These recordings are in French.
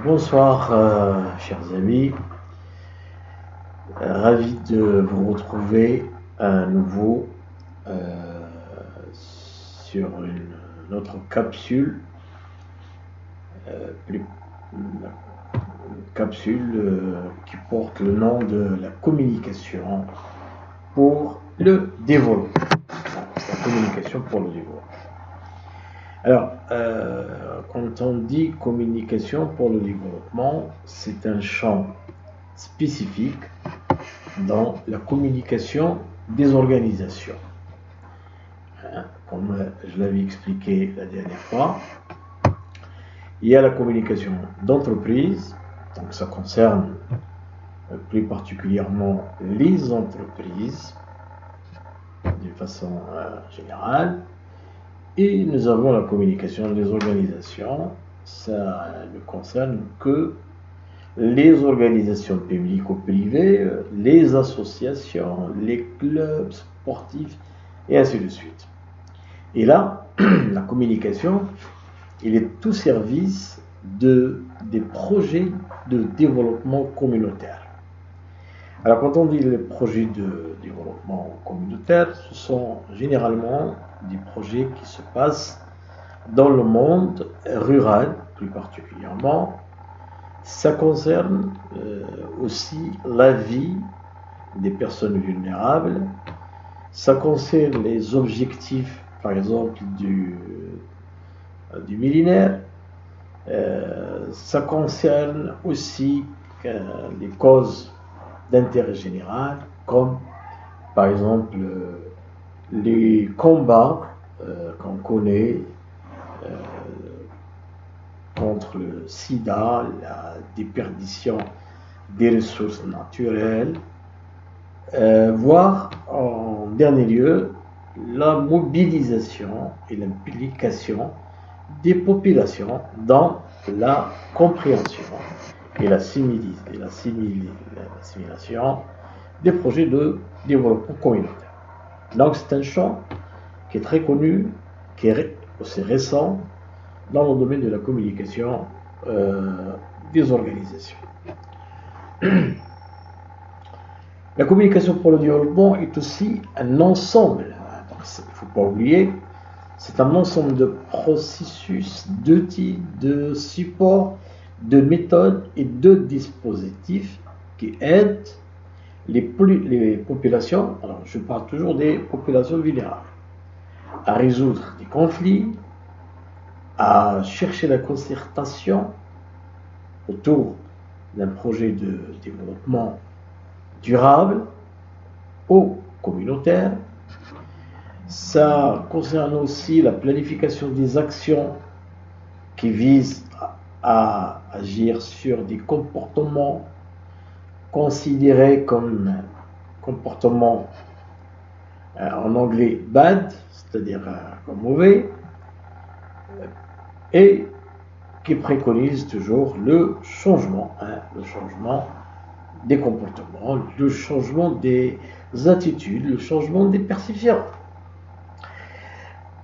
Bonsoir, chers amis. Ravi de vous retrouver à nouveau sur une autre capsule, une capsule qui porte le nom de la communication pour le développement. La communication pour le développement. Alors, quand on dit communication pour le développement, c'est un champ spécifique dans la communication des organisations. Comme je l'avais expliqué la dernière fois, il y a la communication d'entreprise, donc ça concerne plus particulièrement les entreprises de façon générale. Et nous avons la communication des organisations, ça ne concerne que les organisations publiques ou privées, les associations, les clubs sportifs, et ainsi de suite. Et là, la communication, il est au service des projets de développement communautaire. Alors quand on dit les projets de développement communautaire, ce sont généralement des projets qui se passent dans le monde rural, plus particulièrement. Ça concerne aussi la vie des personnes vulnérables. Ça concerne les objectifs, par exemple, du millénaire. Ça concerne aussi les causes d'intérêt général, comme par exemple les combats qu'on connaît contre le sida, la déperdition des ressources naturelles, voire en dernier lieu la mobilisation et l'implication des populations dans la compréhension et l'assimilation des projets de développement communautaire. Donc c'est un champ qui est très connu, qui est aussi récent dans le domaine de la communication des organisations. La communication pour le développement est aussi un ensemble, il ne faut pas oublier, c'est un ensemble de processus, d'outils, de supports, de méthodes et de dispositifs qui aident les populations, alors je parle toujours des populations vulnérables, à résoudre des conflits, à chercher la concertation autour d'un projet de développement durable ou communautaire. Ça concerne aussi la planification des actions qui visent à agir sur des comportements considérés comme comportements en anglais bad, c'est-à-dire comme mauvais, et qui préconise toujours le changement des comportements, le changement des attitudes, le changement des perceptions.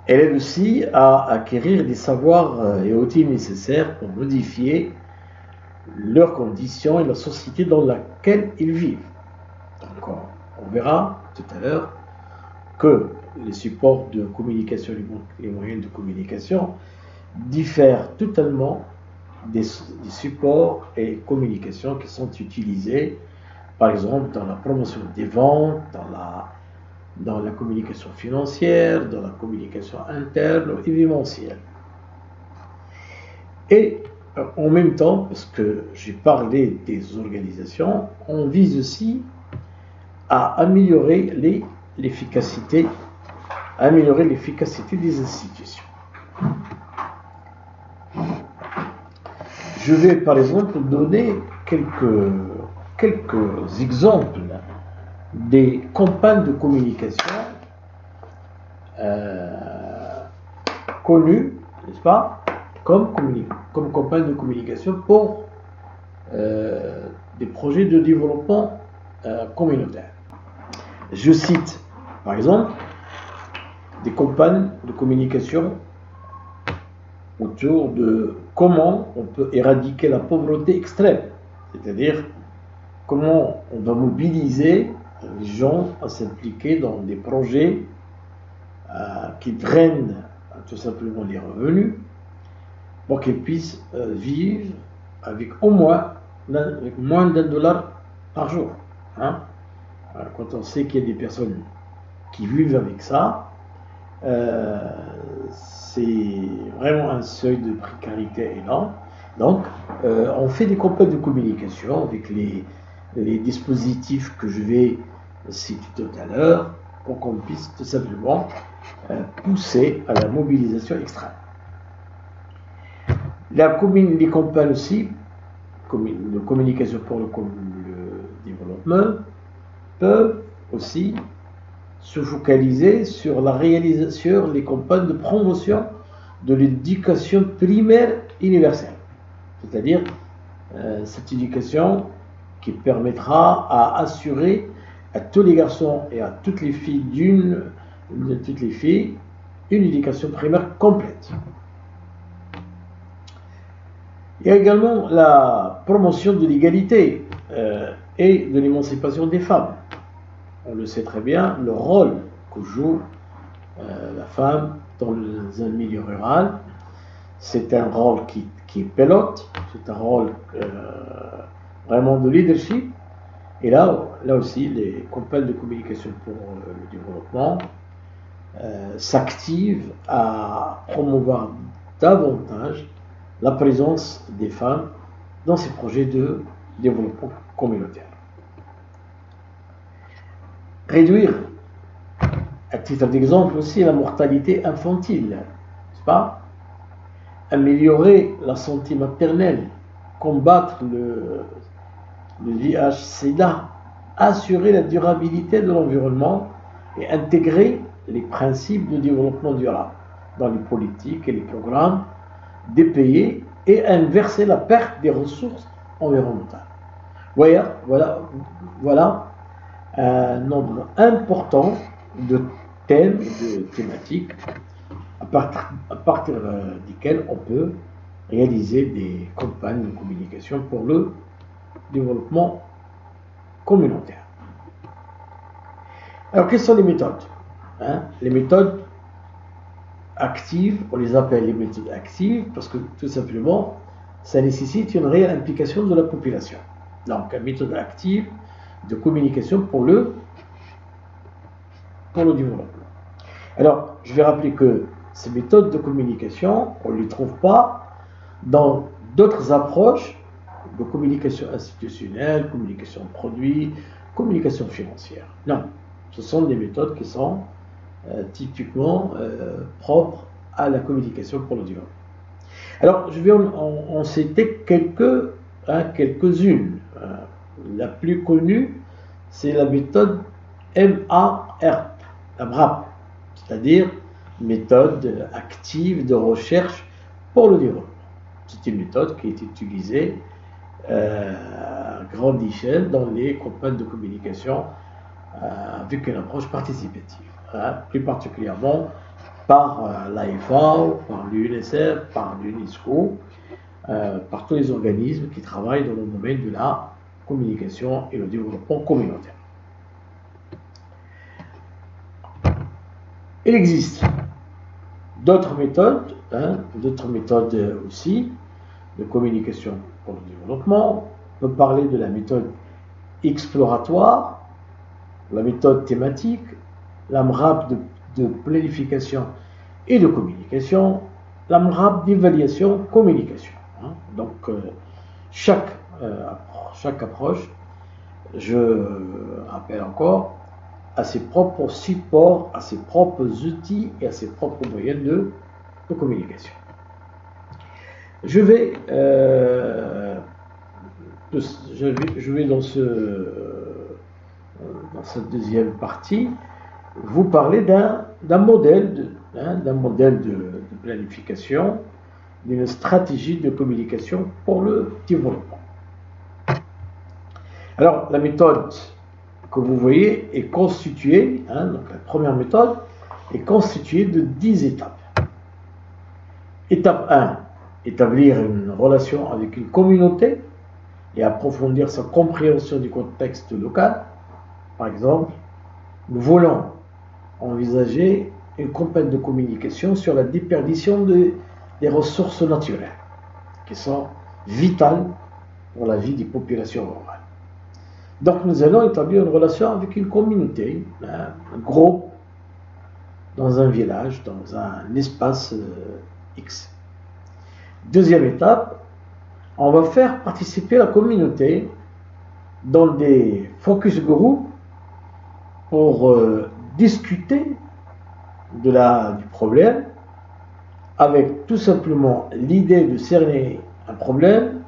Elle aide aussi à acquérir des savoirs et outils nécessaires pour modifier leurs conditions et la société dans laquelle ils vivent. Donc on verra tout à l'heure que les supports de communication, les moyens de communication diffèrent totalement des supports et communications qui sont utilisés, par exemple, dans la promotion des ventes, dans la communication financière, dans la communication interne ou événementielle. Et en même temps, parce que j'ai parlé des organisations, on vise aussi à améliorer l'efficacité des institutions. Je vais par exemple donner quelques exemples des campagnes de communication connues, n'est-ce pas, comme campagne de communication pour des projets de développement communautaire. Je cite par exemple des campagnes de communication autour de comment on peut éradiquer la pauvreté extrême, c'est-à-dire comment on va mobiliser les gens à s'impliquer dans des projets qui drainent tout simplement les revenus pour qu'ils puissent vivre avec au moins moins d'$1 par jour. Hein. Quand on sait qu'il y a des personnes qui vivent avec ça, c'est vraiment un seuil de précarité énorme. Donc, on fait des campagnes de communication avec les dispositifs que je vais citer tout à l'heure pour qu'on puisse tout simplement pousser à la mobilisation extrême. Les campagnes aussi de communication pour le développement peuvent aussi se focaliser sur la réalisation des campagnes de promotion de l'éducation primaire universelle, c'est-à-dire cette éducation qui permettra à assurer à tous les garçons et à toutes les filles une éducation primaire complète. Il y a également la promotion de l'égalité et de l'émancipation des femmes. On le sait très bien, le rôle que joue la femme dans un milieu rural, c'est un rôle qui pilote, c'est un rôle vraiment de leadership. Et là aussi, les campagnes de communication pour le développement s'activent à promouvoir davantage la présence des femmes dans ces projets de développement communautaire. Réduire, à titre d'exemple aussi, la mortalité infantile, n'est-ce pas? Améliorer la santé maternelle, combattre le VIH-Sida, assurer la durabilité de l'environnement et intégrer les principes de développement durable dans les politiques et les programmes des pays et inverser la perte des ressources environnementales. Voilà un nombre important de thèmes et de thématiques à partir desquels on peut réaliser des campagnes de communication pour le développement communautaire. Alors, quelles sont les méthodes? Les méthodes actives, on les appelle les méthodes actives parce que tout simplement, ça nécessite une réelle implication de la population. Donc, une méthode active de communication pour le développement. Alors, je vais rappeler que ces méthodes de communication, on ne les trouve pas dans d'autres approches de communication institutionnelle, communication de produits, communication financière. Non, ce sont des méthodes qui sont typiquement propres à la communication pour le développement. Alors, je vais en citer quelques-unes. La plus connue, c'est la méthode MARP, c'est-à-dire méthode active de recherche pour le développement. C'est une méthode qui est utilisée à grande échelle dans les campagnes de communication avec une approche participative, plus particulièrement par l'AFAO, par l'UNICEF, par l'UNESCO, par tous les organismes qui travaillent dans le domaine de la communication et le développement communautaire. Il existe d'autres méthodes aussi de communication pour le développement. On peut parler de la méthode exploratoire, la méthode thématique, la MRAP de planification et de communication, la MRAP d'évaluation communication. Donc, chaque approche, je rappelle encore, a ses propres supports, a ses propres outils et a ses propres moyens de communication. Je vais dans cette deuxième partie vous parler d'un modèle de planification, d'une stratégie de communication pour le développement. Alors, la méthode que vous voyez est constituée, donc la première méthode est constituée de 10 étapes. Étape 1, établir une relation avec une communauté et approfondir sa compréhension du contexte local. Par exemple, nous voulons envisager une campagne de communication sur la déperdition des ressources naturelles, qui sont vitales pour la vie des populations rurales. Donc nous allons établir une relation avec une communauté, un groupe, dans un village, dans un espace X. Deuxième étape, on va faire participer la communauté dans des focus group pour discuter du problème, avec tout simplement l'idée de cerner un problème,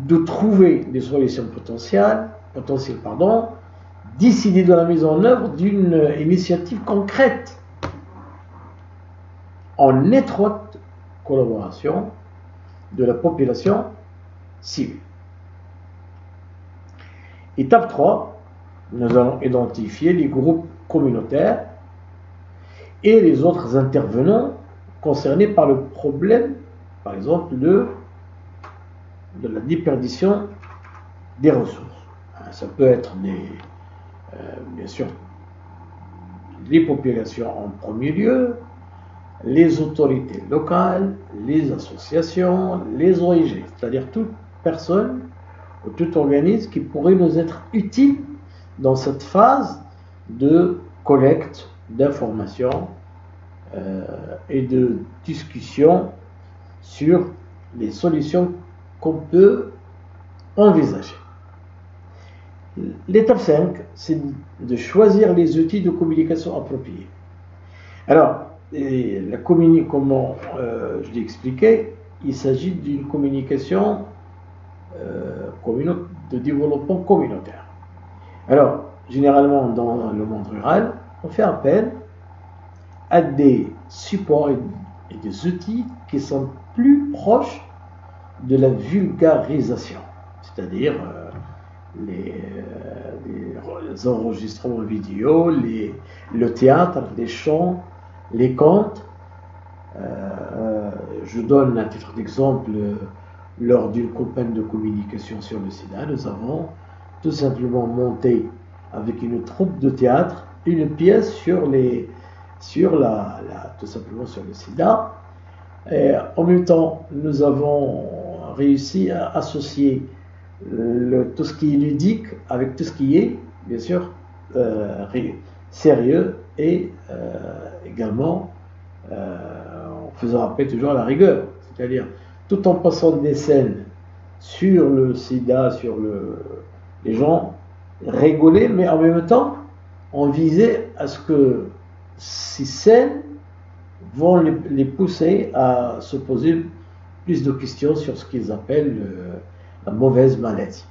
de trouver des solutions potentielles, décider de la mise en œuvre d'une initiative concrète en étroite collaboration de la population cible. Étape 3, nous allons identifier les groupes communautaires et les autres intervenants concernés par le problème, par exemple, de la déperdition des ressources. Ça peut être bien sûr les populations en premier lieu, les autorités locales, les associations, les ONG, c'est-à-dire toute personne ou tout organisme qui pourrait nous être utile dans cette phase de collecte d'informations et de discussion sur les solutions qu'on peut envisager. L'étape 5, c'est de choisir les outils de communication appropriés. Alors, comment je l'ai expliqué, il s'agit d'une communication de développement communautaire. Alors, généralement, dans le monde rural, on fait appel à des supports et des outils qui sont plus proches de la vulgarisation, c'est-à-dire les enregistrements vidéo, le théâtre, les chants, les contes. Je donne à titre d'exemple, lors d'une campagne de communication sur le sida, nous avons tout simplement monté avec une troupe de théâtre une pièce tout simplement sur le sida. Et en même temps, nous avons réussi à associer tout ce qui est ludique avec tout ce qui est, bien sûr, sérieux et également en faisant appel toujours à la rigueur, c'est-à-dire tout en passant des scènes sur le sida, les gens rigolaient, mais en même temps on visait à ce que ces scènes vont les pousser à se poser plus de questions sur ce qu'ils appellent la mauvaise maladie.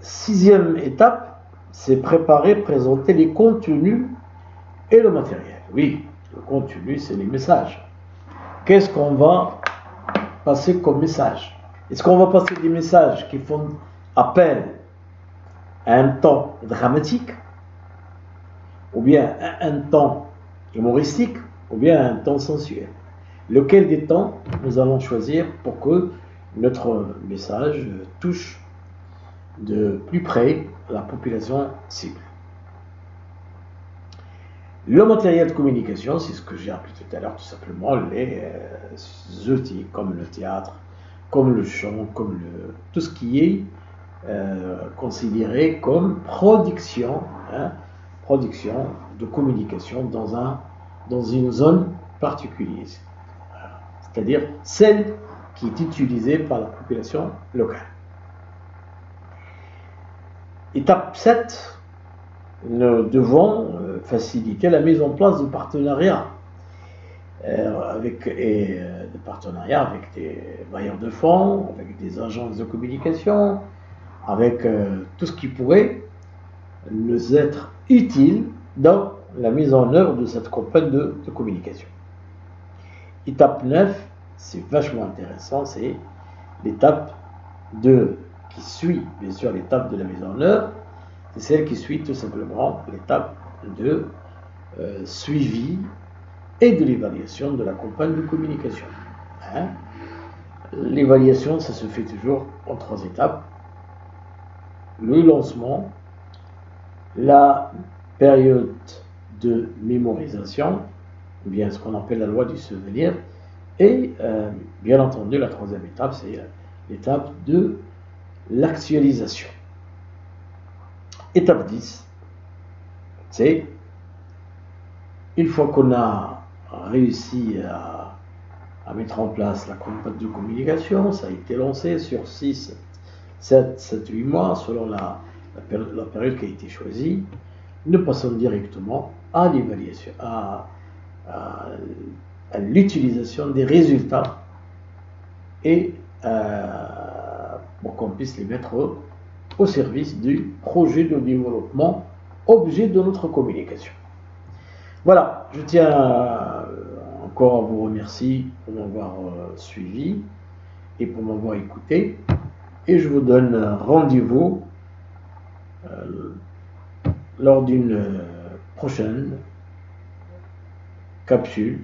Sixième étape, c'est préparer, présenter les contenus et le matériel. Oui, le contenu, c'est les messages. Qu'est-ce qu'on va passer comme message? Est-ce qu'on va passer des messages qui font appel à un ton dramatique, ou bien à un ton humoristique, ou bien à un ton sensuel? Lequel des temps nous allons choisir pour que notre message touche de plus près la population cible? Le matériel de communication, c'est ce que j'ai appelé tout à l'heure, tout simplement les outils comme le théâtre, comme le chant, comme tout ce qui est considéré comme production de communication dans une zone particulière, c'est-à-dire celle qui est utilisée par la population locale. Étape 7, nous devons faciliter la mise en place de partenariats avec des bailleurs de fonds, avec des agences de communication, avec tout ce qui pourrait nous être utile dans la mise en œuvre de cette campagne de communication. Étape 9, c'est vachement intéressant, c'est l'étape qui suit bien sûr l'étape de la mise en œuvre, c'est celle qui suit tout simplement l'étape de suivi et de l'évaluation de la campagne de communication. Hein. L'évaluation, ça se fait toujours en 3 étapes. Le lancement, la période de mémorisation, ou bien ce qu'on appelle la loi du souvenir, et bien entendu, la 3e étape, c'est l'étape de l'actualisation. Étape 10, c'est une fois qu'on a réussi à mettre en place la campagne de communication, ça a été lancé sur 6, 7, 8 mois, selon la période qui a été choisie, nous passons directement à l'évaluation, à l'utilisation des résultats et pour qu'on puisse les mettre au service du projet de développement objet de notre communication. Voilà, je tiens encore à vous remercier pour m'avoir suivi et pour m'avoir écouté, et je vous donne rendez-vous lors d'une prochaine capsule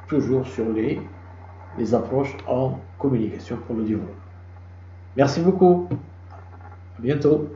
toujours sur les approches en communication pour le développement. Merci beaucoup, à bientôt.